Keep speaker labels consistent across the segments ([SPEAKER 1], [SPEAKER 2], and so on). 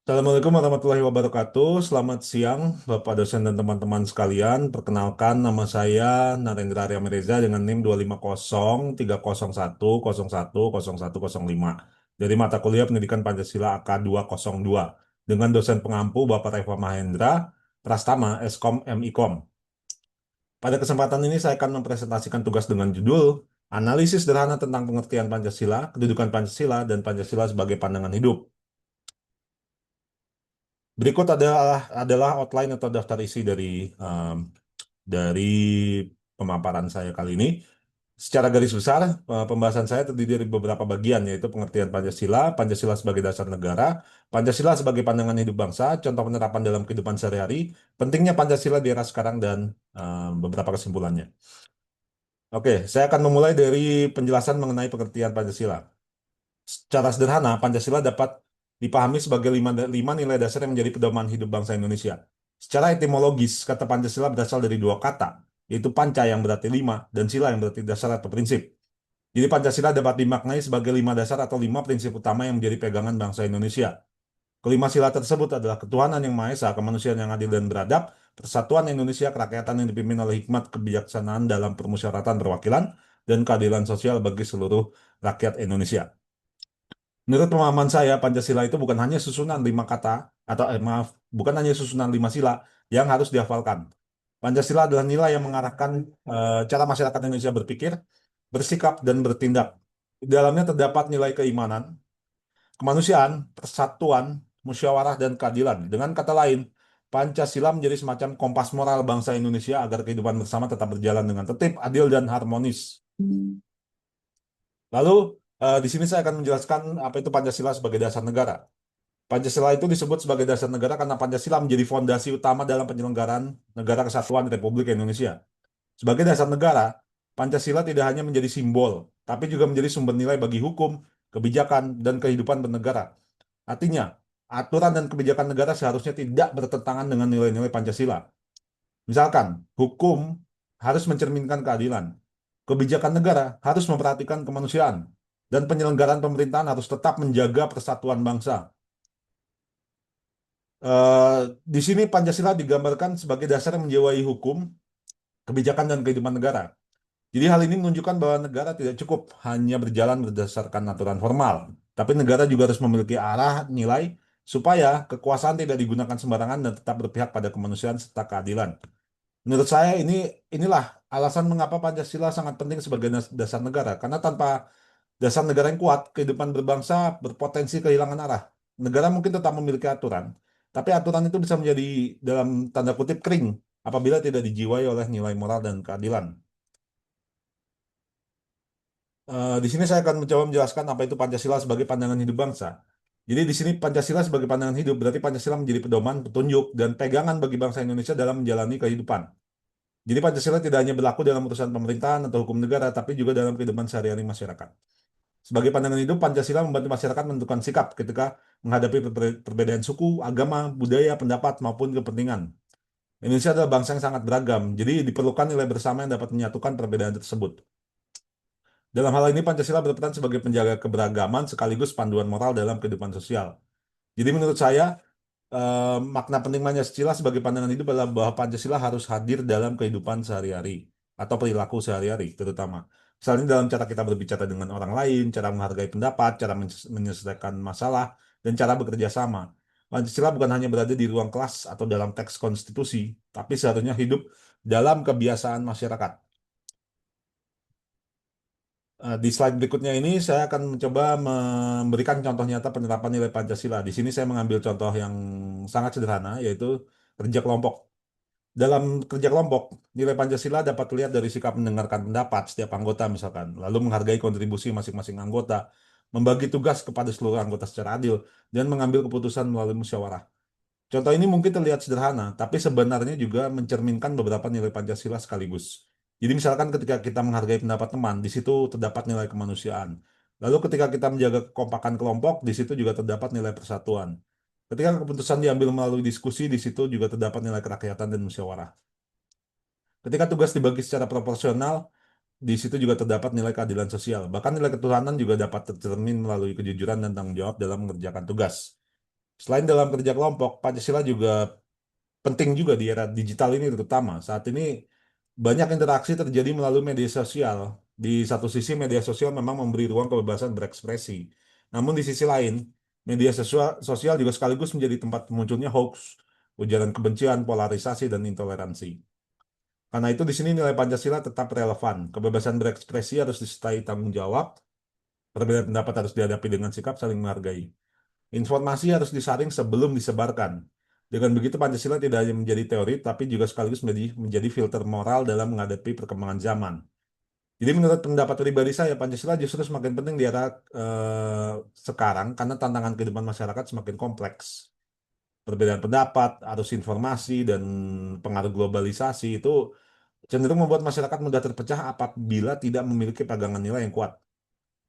[SPEAKER 1] Assalamualaikum warahmatullahi wabarakatuh. Selamat siang, Bapak dosen dan teman-teman sekalian. Perkenalkan, nama saya Narendra Aryamireza dengan NIM 2503001010105 dari mata kuliah Pendidikan Pancasila AK202 dengan dosen pengampu Bapak Reva Mahendra Prastama, Eskom MIKOM. Pada kesempatan ini saya akan mempresentasikan tugas dengan judul Analisis Sederhana tentang Pengertian Pancasila, Kedudukan Pancasila, dan Pancasila sebagai Pandangan Hidup. Berikut adalah outline atau daftar isi dari pemaparan saya kali ini. Secara garis besar, pembahasan saya terdiri dari beberapa bagian, yaitu pengertian Pancasila, Pancasila sebagai dasar negara, Pancasila sebagai pandangan hidup bangsa, contoh penerapan dalam kehidupan sehari-hari, pentingnya Pancasila di era sekarang, dan beberapa kesimpulannya. Oke, saya akan memulai dari penjelasan mengenai pengertian Pancasila. Secara sederhana, Pancasila dapat dipahami sebagai lima nilai dasar yang menjadi pedoman hidup bangsa Indonesia. Secara etimologis, kata Pancasila berasal dari dua kata, yaitu panca yang berarti lima, dan sila yang berarti dasar atau prinsip. Jadi Pancasila dapat dimaknai sebagai lima dasar atau lima prinsip utama yang menjadi pegangan bangsa Indonesia. Kelima sila tersebut adalah ketuhanan yang Maha Esa, kemanusiaan yang adil dan beradab, persatuan Indonesia, kerakyatan yang dipimpin oleh hikmat kebijaksanaan dalam permusyawaratan perwakilan, dan keadilan sosial bagi seluruh rakyat Indonesia. Menurut pemahaman saya, Pancasila itu bukan hanya susunan lima kata, atau maaf, bukan hanya susunan lima sila yang harus dihafalkan. Pancasila adalah nilai yang mengarahkan cara masyarakat Indonesia berpikir, bersikap, dan bertindak. Di dalamnya terdapat nilai keimanan, kemanusiaan, persatuan, musyawarah, dan keadilan. Dengan kata lain, Pancasila menjadi semacam kompas moral bangsa Indonesia agar kehidupan bersama tetap berjalan dengan tertib, adil, dan harmonis. Lalu, di sini saya akan menjelaskan apa itu Pancasila sebagai dasar negara. Pancasila itu disebut sebagai dasar negara karena Pancasila menjadi fondasi utama dalam penyelenggaraan Negara Kesatuan Republik Indonesia. Sebagai dasar negara, Pancasila tidak hanya menjadi simbol, tapi juga menjadi sumber nilai bagi hukum, kebijakan, dan kehidupan bernegara. Artinya, aturan dan kebijakan negara seharusnya tidak bertentangan dengan nilai-nilai Pancasila. Misalkan, hukum harus mencerminkan keadilan, kebijakan negara harus memperhatikan kemanusiaan, dan penyelenggaraan pemerintahan harus tetap menjaga persatuan bangsa. Eh, di sini Pancasila digambarkan sebagai dasar yang menjiwai hukum, kebijakan, dan kehidupan negara. Jadi hal ini menunjukkan bahwa negara tidak cukup hanya berjalan berdasarkan aturan formal, tapi negara juga harus memiliki arah nilai supaya kekuasaan tidak digunakan sembarangan dan tetap berpihak pada kemanusiaan serta keadilan. Menurut saya inilah alasan mengapa Pancasila sangat penting sebagai dasar negara, karena tanpa dasar negara yang kuat, kehidupan berbangsa berpotensi kehilangan arah. Negara mungkin tetap memiliki aturan, tapi aturan itu bisa menjadi dalam tanda kutip kering apabila tidak dijiwai oleh nilai moral dan keadilan. Di sini saya akan mencoba menjelaskan apa itu Pancasila sebagai pandangan hidup bangsa. Jadi di sini Pancasila sebagai pandangan hidup berarti Pancasila menjadi pedoman, petunjuk, dan pegangan bagi bangsa Indonesia dalam menjalani kehidupan. Jadi Pancasila tidak hanya berlaku dalam urusan pemerintahan atau hukum negara, tapi juga dalam kehidupan sehari-hari masyarakat. Sebagai pandangan hidup, Pancasila membantu masyarakat menentukan sikap ketika menghadapi perbedaan suku, agama, budaya, pendapat, maupun kepentingan. Indonesia adalah bangsa yang sangat beragam, jadi diperlukan nilai bersama yang dapat menyatukan perbedaan tersebut. Dalam hal ini, Pancasila berperan sebagai penjaga keberagaman sekaligus panduan moral dalam kehidupan sosial. Jadi menurut saya, makna penting Pancasila sebagai pandangan hidup adalah bahwa Pancasila harus hadir dalam kehidupan sehari-hari atau perilaku sehari-hari terutama. Misalnya dalam cara kita berbicara dengan orang lain, cara menghargai pendapat, cara menyelesaikan masalah, dan cara bekerja sama. Pancasila bukan hanya berada di ruang kelas atau dalam teks konstitusi, tapi seharusnya hidup dalam kebiasaan masyarakat. Di slide berikutnya ini saya akan mencoba memberikan contoh nyata penerapan nilai Pancasila. Di sini saya mengambil contoh yang sangat sederhana, yaitu kerja kelompok. Dalam kerja kelompok, nilai Pancasila dapat terlihat dari sikap mendengarkan pendapat setiap anggota misalkan, lalu menghargai kontribusi masing-masing anggota, membagi tugas kepada seluruh anggota secara adil, dan mengambil keputusan melalui musyawarah. Contoh ini mungkin terlihat sederhana, tapi sebenarnya juga mencerminkan beberapa nilai Pancasila sekaligus. Jadi misalkan ketika kita menghargai pendapat teman, di situ terdapat nilai kemanusiaan. Lalu ketika kita menjaga kekompakan kelompok, di situ juga terdapat nilai persatuan. Ketika keputusan diambil melalui diskusi, di situ juga terdapat nilai kerakyatan dan musyawarah. Ketika tugas dibagi secara proporsional, di situ juga terdapat nilai keadilan sosial. Bahkan nilai ketuhanan juga dapat tercermin melalui kejujuran dan tanggung jawab dalam mengerjakan tugas. Selain dalam kerja kelompok, Pancasila juga penting juga di era digital ini terutama. Saat ini banyak interaksi terjadi melalui media sosial. Di satu sisi media sosial memang memberi ruang kebebasan berekspresi. Namun di sisi lain, media sosial juga sekaligus menjadi tempat munculnya hoax, ujaran kebencian, polarisasi, dan intoleransi. Karena itu di sini nilai Pancasila tetap relevan. Kebebasan berekspresi harus disertai tanggung jawab, perbedaan pendapat harus dihadapi dengan sikap saling menghargai. Informasi harus disaring sebelum disebarkan. Dengan begitu Pancasila tidak hanya menjadi teori, tapi juga sekaligus menjadi filter moral dalam menghadapi perkembangan zaman. Jadi menurut pendapat pribadi saya, Pancasila justru semakin penting di era sekarang karena tantangan kehidupan masyarakat semakin kompleks. Perbedaan pendapat, arus informasi, dan pengaruh globalisasi itu cenderung membuat masyarakat mudah terpecah apabila tidak memiliki pegangan nilai yang kuat.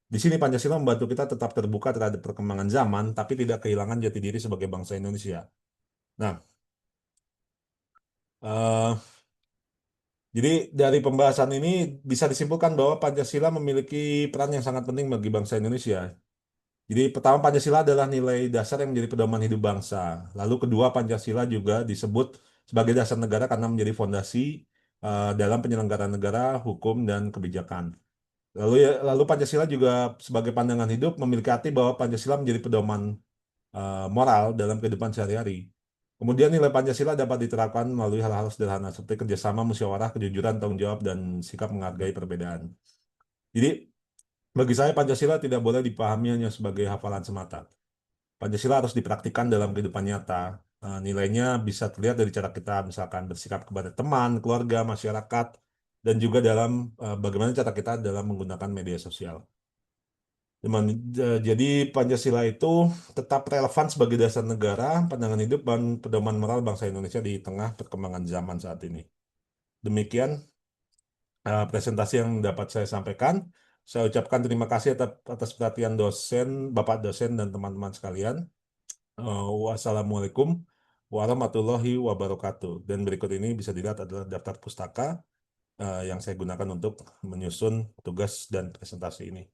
[SPEAKER 1] Di sini Pancasila membantu kita tetap terbuka terhadap perkembangan zaman, tapi tidak kehilangan jati diri sebagai bangsa Indonesia. Nah, eh, jadi dari pembahasan ini bisa disimpulkan bahwa Pancasila memiliki peran yang sangat penting bagi bangsa Indonesia. Jadi pertama Pancasila adalah nilai dasar yang menjadi pedoman hidup bangsa. Lalu kedua Pancasila juga disebut sebagai dasar negara karena menjadi fondasi dalam penyelenggaraan negara, hukum, dan kebijakan. Lalu Pancasila juga sebagai pandangan hidup memiliki arti bahwa Pancasila menjadi pedoman moral dalam kehidupan sehari-hari. Kemudian nilai Pancasila dapat diterapkan melalui hal-hal sederhana seperti kerjasama, musyawarah, kejujuran, tanggung jawab, dan sikap menghargai perbedaan. Jadi bagi saya Pancasila tidak boleh dipahami hanya sebagai hafalan semata. Pancasila harus dipraktikkan dalam kehidupan nyata. Nilainya bisa terlihat dari cara kita misalkan bersikap kepada teman, keluarga, masyarakat, dan juga dalam bagaimana cara kita dalam menggunakan media sosial. Jadi Pancasila itu tetap relevan sebagai dasar negara, pandangan hidup, dan pedoman moral bangsa Indonesia di tengah perkembangan zaman saat ini. Demikian presentasi yang dapat saya sampaikan. Saya ucapkan terima kasih atas perhatian dosen, Bapak dosen, dan teman-teman sekalian. Wassalamualaikum warahmatullahi wabarakatuh. Dan berikut ini bisa dilihat adalah daftar pustaka yang saya gunakan untuk menyusun tugas dan presentasi ini.